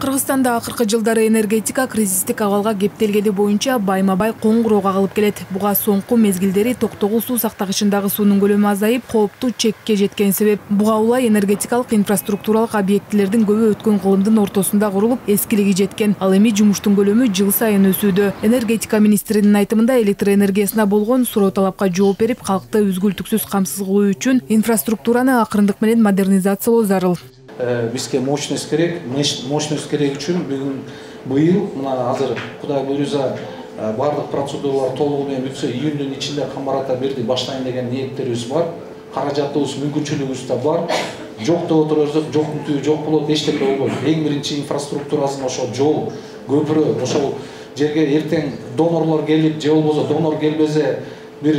Кыргызстанда акыркы жылдары энергетика кризистик абалга кептелгени боюнча байма-бай коңгуроого калып келет. Буга соңку мезгилдери токтогул суу сактагычындагы суунун көлөмү азайып, кооптуу чекке жеткен себеп. Буга улай энергетикалык инфраструктуралык объектилердин көбү өткөн кылымдын ортосунда курулуп, эскилиги жеткен. Ал эми жумуштун көлөмү жыл сайын өсүүдө. Энергетика министринин айтымында электр энергиясына болгон суроо талапка жооп берип, калкты үзгүлтүксүз камсыз кылуу үчүн инфраструктураны акырындык менен модернизациялоо зарыл. Бизге мощность керек үчүн быйыл мына азыр Кудай буйрса бардык процедуралар толугу менен бүтсө июндун ичинде Камбарата берди баштайын деген ниеттерибиз бар. Каражатыбыз, мүмкүнчүлүгүбүз да бар. Жок деп отурсак, жоктун түбү жок болот, эчтеке болбойт. Эң биринчи инфраструктурасын ошо жол, көпүрө, ошол жерге эртең донорлор келип, же болбосо донор келбесе bir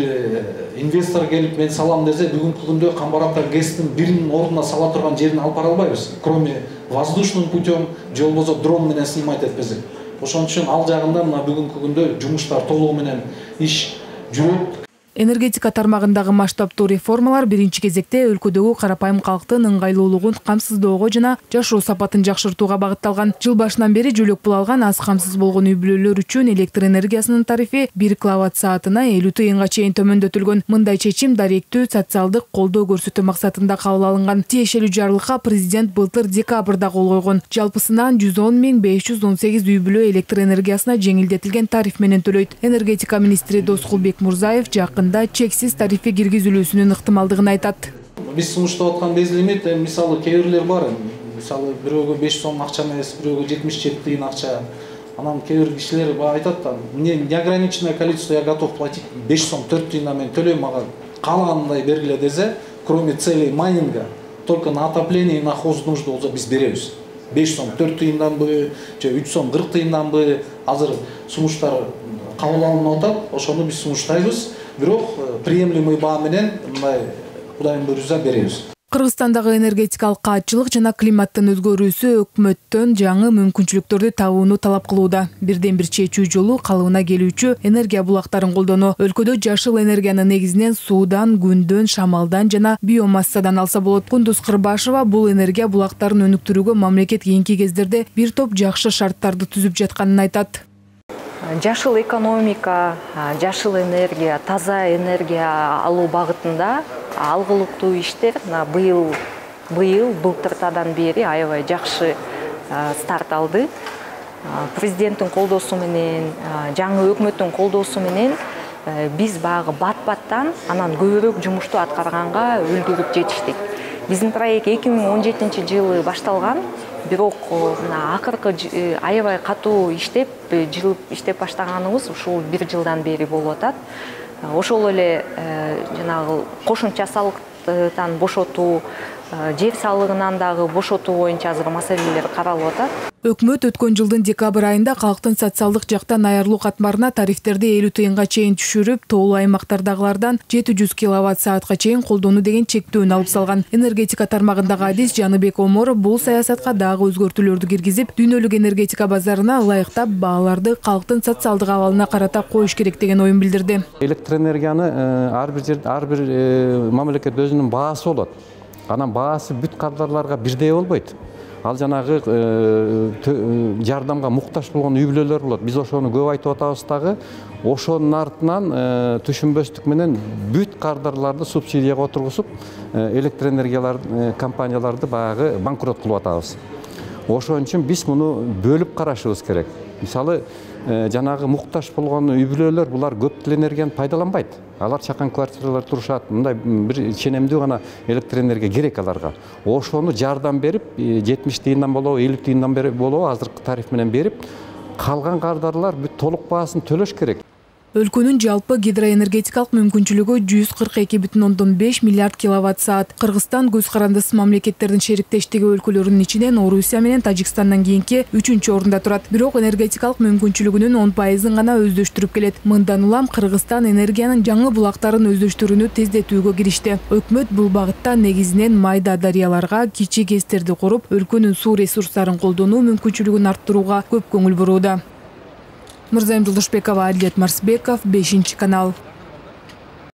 investor gelip men salam dese бүгүнкү күндө Камбарата ГЭСтин биринин ордуна сала турган жерин алып бара албайбыз. Кроме воздушным путем, же болбосо дрон менен снимать этпесек. Ошон үчүн ал жагында мына бүгүнкү күндө жумуштар толугу менен иш жүрөт. Энергетика тармагындагы масштабтуу реформалар биринчи кезекте өлкөдөгү карапайым калктын ыңгайлуулугун камсыздоого жана жашоо сапатын жакшыртууга багытталган. Жыл башынан бери жөлөк пул алган аз камсыз болгон үй-бүлөлөр үчүн электр энергиясынын тарифи 1 киловатт саатына 50 тыйынга чейин төмөндөтүлгөн. Мындай чечим даректүү социалдык колдоо көрсөтүү максатында кабыл алынган. Тиешелүү жарлыкка президент былтыр декабрда кол койгон. Жалпысынан 110.518 үй-бүлө электр энергиясына жеңилдетилген тариф менен төлөйт. Энергетика министри Доскулбек Мурзаев чексиз тарифи киргизилүүсүнүн ыктымалдыгын айтат. Биз сунуштап аткан безлимит, мисалы кээ бирлер бар. Мисалы бирөөгө 5 сом акча эмес, бирөөгө 77 тыйын акча. Анан кээ бир кишилер айтат да, мне неограниченное количество я готов платить 5 сом 4 тыйындан мен төлөйм, мага каалагандай бергиле десе, кроме целей майнинга, только на отопление и на хознужду болсо биз беребиз. 5 сом 4 тыйынданбы, же 3 сом 40 тыйынданбы, азыр сунуштар кабыл алынып атат, ошону биз сунуштайбыз. Бирок приемлемый баа менен мындай Кудайдын буйрусу беребиз. Кыргызстандагы энергетикалык каатчылык жана климаттын өзгөрүүсү өкмөттөн жаңы мүмкүнчүлүктөрдү табууну талап кылууда. Бирден бир чечүү жолу калыбына келүүчү энергия булактарын колдонуу. Өлкөдө жашыл энергияны негизинен суудан, күндөн, шамалдан жана биомассадан алса болот. Кундуз Кырбашева бул энергия булактарын өнүктүрүүгө мамлекет кийинки кездерде бир топ жакшы шарттарды түзүп жатканын айтат. Жашыл экономика, жашыл энергия, таза энергия алуу багытында алгылыктуу иштер былтыртадан бери аябай жакшы старт алды. Президенттин колдоосу менен, жаңы өкмөттүн колдоосу менен биз багы бат-баттан анан көбүрөөк жумушту аткарганга үлгүрүп жетиштик. Биздин проект 2017 жылы башталган. Бирок акыркы аябай катуу иштеп, жылып иштеп баштаганыбыз ушул 1 жылдан бери болуп атат. Ошол эле жанагы кошумча салыктан бошотуу, жер салыгынан дагы бошотуу боюнча азыр маселелер каралып атат. Өкмөт өткөн жылдын декабрь айында калктын социалдык жактан аярлуу катмарына тарифтерди 50 тыйынга чейин түшүрүп, тоолуу аймактардагылардан 700 киловатт саатка чейин колдонуу деген чектөөнү алып салган. Энергетика тармагындагы адис Жаныбек Оморов бул саясатка дагы өзгөртүүлөрдү киргизип, дүйнөлүк энергетика базарына ылайыктап бааларды калктын социалдык абалына карата коюш керек деген оюн билдирди. Электр энергияны ар бир мамлекет өзүнүн баасы болот. Анан баасы бүт кардарларга бирдей болбойт. Ал жанагы жардамга муктаж болгон үй-бүлөлөр болот. Биз ошону көп айтып атабыз дагы. Ошонун артынан түшүнбөстүк менен бүт кардарларды субсидияга отургузуп, электр энергиялар компанияларды баягы банкрот кылып атабыз. Ошон үчүн биз муну бөлүп карашыбыз керек. Мисалы, жанагы муктаж болгон үй-бүлөлөр булар көп энергияны пайдаланбайт. Алар чакан квартираларда турушат. Мындай бир ченемдүү гана электр энергия керек аларга. Ошону жардам берип, 70 тыйындан болобу, 50 тыйындан болобу азыркы тариф менен берип, калган кардарлар бүт толук баасын төлөш керек. Өлкөнүн жалпы гидроэнергетикалык мүмкүнчүлүгү 142,5 миллиард киловатт саат. Кыргызстан көз карандысыз мамлекеттердин шериктештиги өлкөлөрүнүн ичинен Орусия менен Тажикстандан кийинки 3-чү орунда турат. Бирок энергетикалык мүмкүнчүлүгүнүн 10% гана өздөштүрүп келет. Мындан улам Кыргызстан энергиянын жаңы булактарын өздөштүрүүнү тездетүүгө киришти. Өкмөт бул багытта негизинен майда дарыяларга кичи ГЭСтерди куруп, өлкөнүн суу ресурстарын колдонуу мүмкүнчүлүгүн арттырууга көп көңүл бурууда. Мырзайым Жолдошбекова, Адилет Марсбеков, 5-канал.